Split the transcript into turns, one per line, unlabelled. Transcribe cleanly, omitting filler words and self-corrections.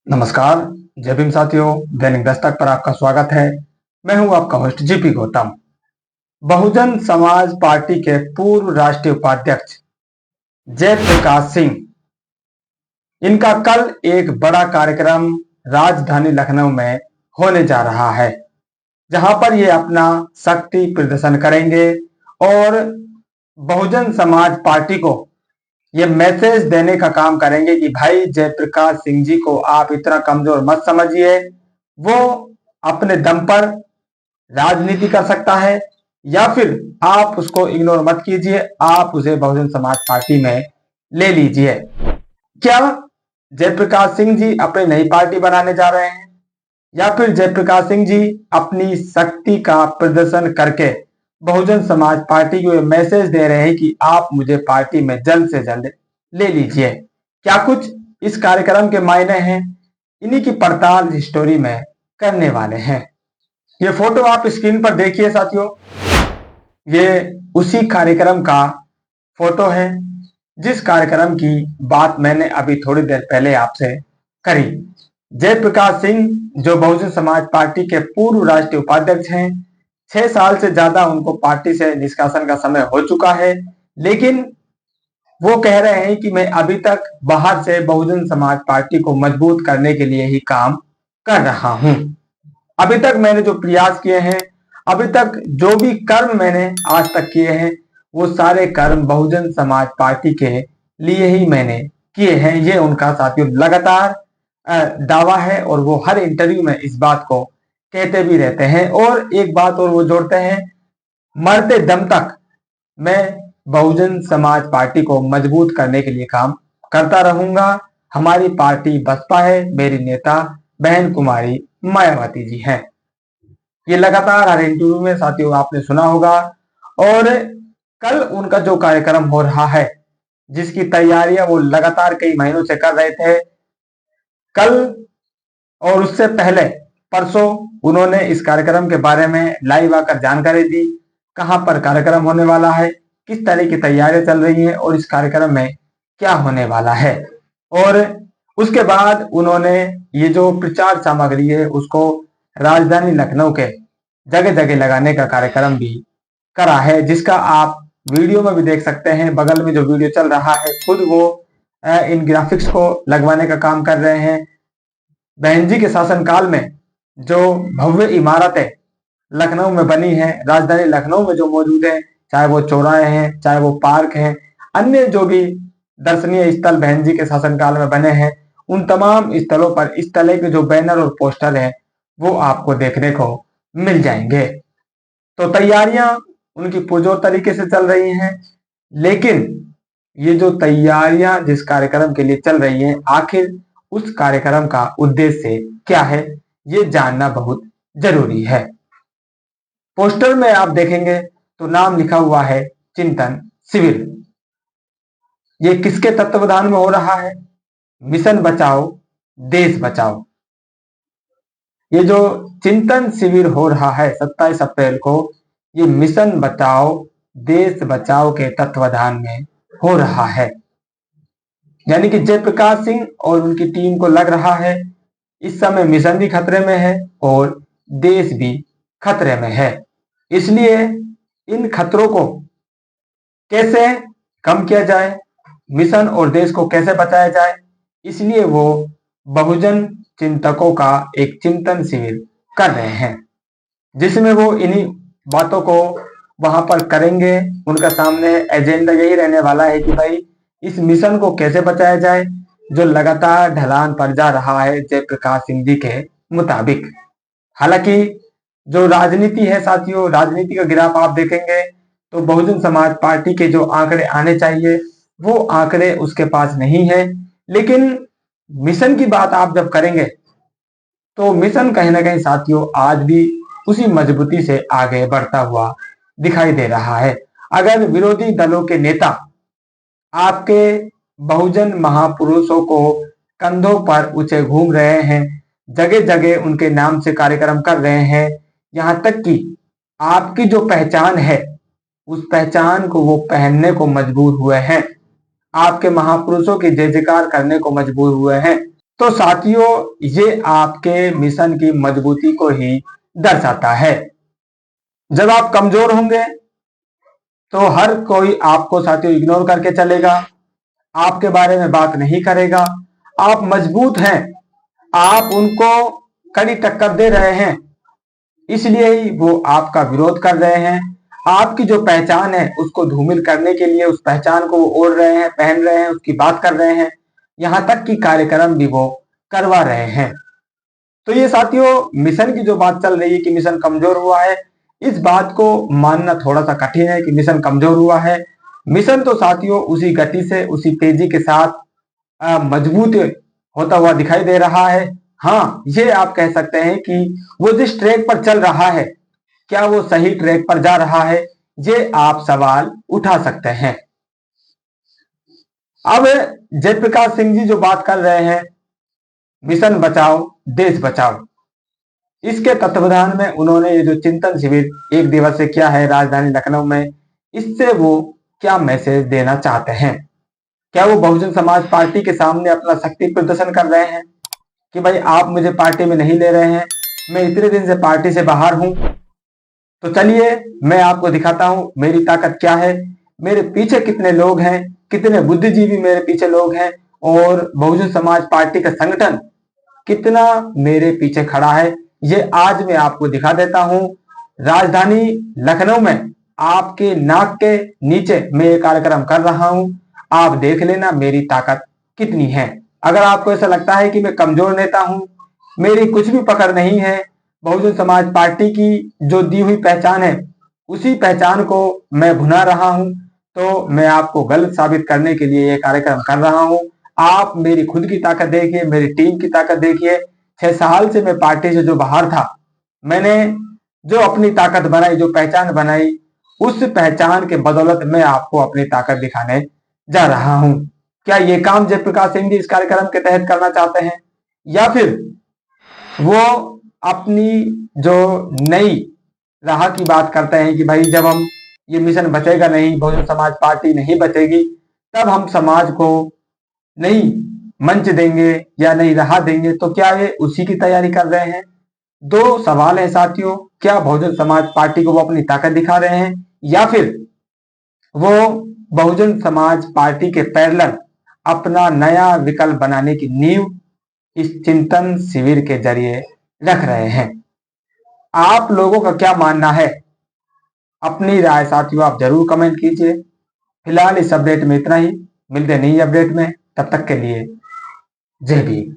नमस्कार। जय भीम साथियों, दैनिक दस्तक पर आपका स्वागत है। मैं हूं आपका host GP Gautam. Bahujan Samaj party के पूर्व राष्ट्रीय उपाध्यक्ष जयप्रकाश सिंह, इनका कल एक बड़ा कार्यक्रम राजधानी लखनऊ में होने जा रहा है, जहां पर ये अपना शक्ति प्रदर्शन करेंगे और बहुजन समाज पार्टी को ये मैसेज देने का काम करेंगे कि भाई जयप्रकाश सिंह जी को आप इतना कमजोर मत समझिए। वो अपने दम पर राजनीति कर सकता है, या फिर आप उसको इग्नोर मत कीजिए, आप उसे बहुजन समाज पार्टी में ले लीजिए। क्या जयप्रकाश सिंह जी अपनी नई पार्टी बनाने जा रहे हैं, या फिर जयप्रकाश सिंह जी अपनी शक्ति का प्रदर्शन करके बहुजन समाज पार्टी को मैसेज दे रहे हैं कि आप मुझे पार्टी में जल्द से जल्द ले लीजिए? क्या कुछ इस कार्यक्रम के मायने हैं, इन्हीं की पड़ताल स्टोरी में करने वाले हैं। ये फोटो आप स्क्रीन पर देखिए साथियों, ये उसी कार्यक्रम का फोटो है जिस कार्यक्रम की बात मैंने अभी थोड़ी देर पहले आपसे करी। जयप्रकाश सिंह जो बहुजन समाज पार्टी के पूर्व राष्ट्रीय उपाध्यक्ष हैं, 6 साल से ज्यादा उनको पार्टी से निष्कासन का समय हो चुका है, लेकिन वो कह रहे हैं कि मैं अभी तक बाहर से बहुजन समाज पार्टी को मजबूत करने के लिए ही काम कर रहा हूं। अभी तक मैंने जो प्रयास किए हैं, अभी तक जो भी कर्म मैंने आज तक किए हैं, वो सारे कर्म बहुजन समाज पार्टी के लिए ही मैंने किए हैं। ये उनका साथियों लगातार दावा है और वो हर इंटरव्यू में इस बात को कहते भी रहते हैं। और एक बात और वो जोड़ते हैं, मरते दम तक मैं बहुजन समाज पार्टी को मजबूत करने के लिए काम करता रहूंगा। हमारी पार्टी बसपा है, मेरी नेता बहन कुमारी मायावती जी हैं। ये लगातार हर इंटरव्यू में साथियों आपने सुना होगा। और कल उनका जो कार्यक्रम हो रहा है, जिसकी तैयारियां वो लगातार कई महीनों से कर रहे थे, कल और उससे पहले परसों उन्होंने इस कार्यक्रम के बारे में लाइव आकर जानकारी दी। कहां पर कार्यक्रम होने वाला है, किस तरह की तैयारियां चल रही हैं और इस कार्यक्रम में क्या होने वाला है। और उसके बाद उन्होंने ये जो प्रचार सामग्री है उसको राजधानी लखनऊ के जगह जगह लगाने का कार्यक्रम भी करा है, जिसका आप वीडियो में भी देख सकते हैं। बगल में जो वीडियो चल रहा है, खुद वो इन ग्राफिक्स को लगवाने का काम कर रहे हैं। बहन जी के शासनकाल में जो भव्य इमारतें लखनऊ में बनी है, राजधानी लखनऊ में जो मौजूद है, चाहे वो चौराहे हैं, चाहे वो पार्क हैं, अन्य जो भी दर्शनीय स्थल बहन जी के शासनकाल में बने हैं, उन तमाम स्थलों पर इस तरह के जो बैनर और पोस्टर हैं वो आपको देखने को मिल जाएंगे। तो तैयारियां उनकी पुरजोर तरीके से चल रही हैं, लेकिन ये जो तैयारियां जिस कार्यक्रम के लिए चल रही हैं, आखिर उस कार्यक्रम का उद्देश्य क्या है, ये जानना बहुत जरूरी है। पोस्टर में आप देखेंगे तो नाम लिखा हुआ है चिंतन शिविर। ये किसके तत्वावधान में हो रहा है? मिशन बचाओ देश बचाओ। ये जो चिंतन शिविर हो रहा है 27 अप्रैल को, ये मिशन बचाओ देश बचाओ के तत्वावधान में हो रहा है। यानी कि जयप्रकाश सिंह और उनकी टीम को लग रहा है इस समय मिशन भी खतरे में है और देश भी खतरे में है। इसलिए इन खतरों को कैसे कम किया जाए, मिशन और देश को कैसे बचाया जाए, इसलिए वो बहुजन चिंतकों का एक चिंतन शिविर कर रहे हैं, जिसमें वो इन्हीं बातों को वहां पर करेंगे। उनका सामने एजेंडा यही रहने वाला है कि भाई इस मिशन को कैसे बचाया जाए, जो लगातार ढलान पर जा रहा है जयप्रकाश सिंह जी के मुताबिक। हालांकि जो राजनीति है साथियों, राजनीति का ग्राफ आप देखेंगे तो बहुजन समाज पार्टी के जो आंकड़े आने चाहिए वो आंकड़े उसके पास नहीं है। लेकिन मिशन की बात आप जब करेंगे तो मिशन कहीं ना कहीं साथियों आज भी उसी मजबूती से आगे बढ़ता हुआ दिखाई दे रहा है। अगर विरोधी दलों के नेता आपके बहुजन महापुरुषों को कंधों पर ऊंचे घूम रहे हैं, जगह जगह उनके नाम से कार्यक्रम कर रहे हैं, यहां तक कि आपकी जो पहचान है उस पहचान को वो पहनने को मजबूर हुए हैं, आपके महापुरुषों की जय जयकार करने को मजबूर हुए हैं, तो साथियों, ये आपके मिशन की मजबूती को ही दर्शाता है। जब आप कमजोर होंगे तो हर कोई आपको साथियों इग्नोर करके चलेगा, आपके बारे में बात नहीं करेगा। आप मजबूत हैं, आप उनको कड़ी टक्कर दे रहे हैं, इसलिए ही वो आपका विरोध कर रहे हैं। आपकी जो पहचान है उसको धूमिल करने के लिए उस पहचान को वो ओढ़ रहे हैं, पहन रहे हैं, उसकी बात कर रहे हैं, यहां तक कि कार्यक्रम भी वो करवा रहे हैं। तो ये साथियों, मिशन की जो बात चल रही है कि मिशन कमजोर हुआ है, इस बात को मानना थोड़ा सा कठिन है कि मिशन कमजोर हुआ है। मिशन तो साथियों उसी गति से, उसी तेजी के साथ मजबूत होता हुआ दिखाई दे रहा है। हाँ, ये आप कह सकते हैं कि वो जिस ट्रैक पर चल रहा है, क्या वो सही ट्रैक पर जा रहा है, ये आप सवाल उठा सकते हैं। अब जयप्रकाश सिंह जी जो बात कर रहे हैं, मिशन बचाओ देश बचाओ, इसके तत्वाधान में उन्होंने ये जो चिंतन शिविर एक दिवसीय किया है राजधानी लखनऊ में, इससे वो क्या मैसेज देना चाहते हैं? क्या वो बहुजन समाज पार्टी के सामने अपना शक्ति प्रदर्शन कर रहे हैं कि भाई आप मुझे पार्टी में नहीं ले रहे हैं, मैं इतने दिन से पार्टी से बाहर हूं, तो चलिए मैं आपको दिखाता हूं मेरी ताकत क्या है, मेरे पीछे कितने लोग हैं, कितने बुद्धिजीवी मेरे पीछे लोग हैं, और बहुजन समाज पार्टी का संगठन कितना मेरे पीछे खड़ा है, ये आज मैं आपको दिखा देता हूं। राजधानी लखनऊ में आपके नाक के नीचे मैं ये कार्यक्रम कर रहा हूं, आप देख लेना मेरी ताकत कितनी है। अगर आपको ऐसा लगता है कि मैं कमजोर नेता हूं, मेरी कुछ भी पकड़ नहीं है, बहुजन समाज पार्टी की जो दी हुई पहचान है उसी पहचान को मैं भुना रहा हूं, तो मैं आपको गलत साबित करने के लिए यह कार्यक्रम कर रहा हूं। आप मेरी खुद की ताकत देखिए, मेरी टीम की ताकत देखिए। 6 साल से मैं पार्टी से जो बाहर था, मैंने जो अपनी ताकत बनाई, जो पहचान बनाई, उस पहचान के बदौलत मैं आपको अपनी ताकत दिखाने जा रहा हूं। क्या ये काम जयप्रकाश सिंह जी इस कार्यक्रम के तहत करना चाहते हैं, या फिर वो अपनी जो नई राह की बात करते हैं कि भाई जब हम ये मिशन बचेगा नहीं, बहुजन समाज पार्टी नहीं बचेगी, तब हम समाज को नहीं मंच देंगे या नहीं राह देंगे, तो क्या ये उसी की तैयारी कर रहे हैं? दो सवाल है साथियों, क्या बहुजन समाज पार्टी को वो अपनी ताकत दिखा रहे हैं, या फिर वो बहुजन समाज पार्टी के पैरेलल अपना नया विकल्प बनाने की नींव इस चिंतन शिविर के जरिए रख रहे हैं? आप लोगों का क्या मानना है? अपनी राय साथियों आप जरूर कमेंट कीजिए। फिलहाल इस अपडेट में इतना ही, मिलते हैं नई अपडेट में, तब तक के लिए जय भीम।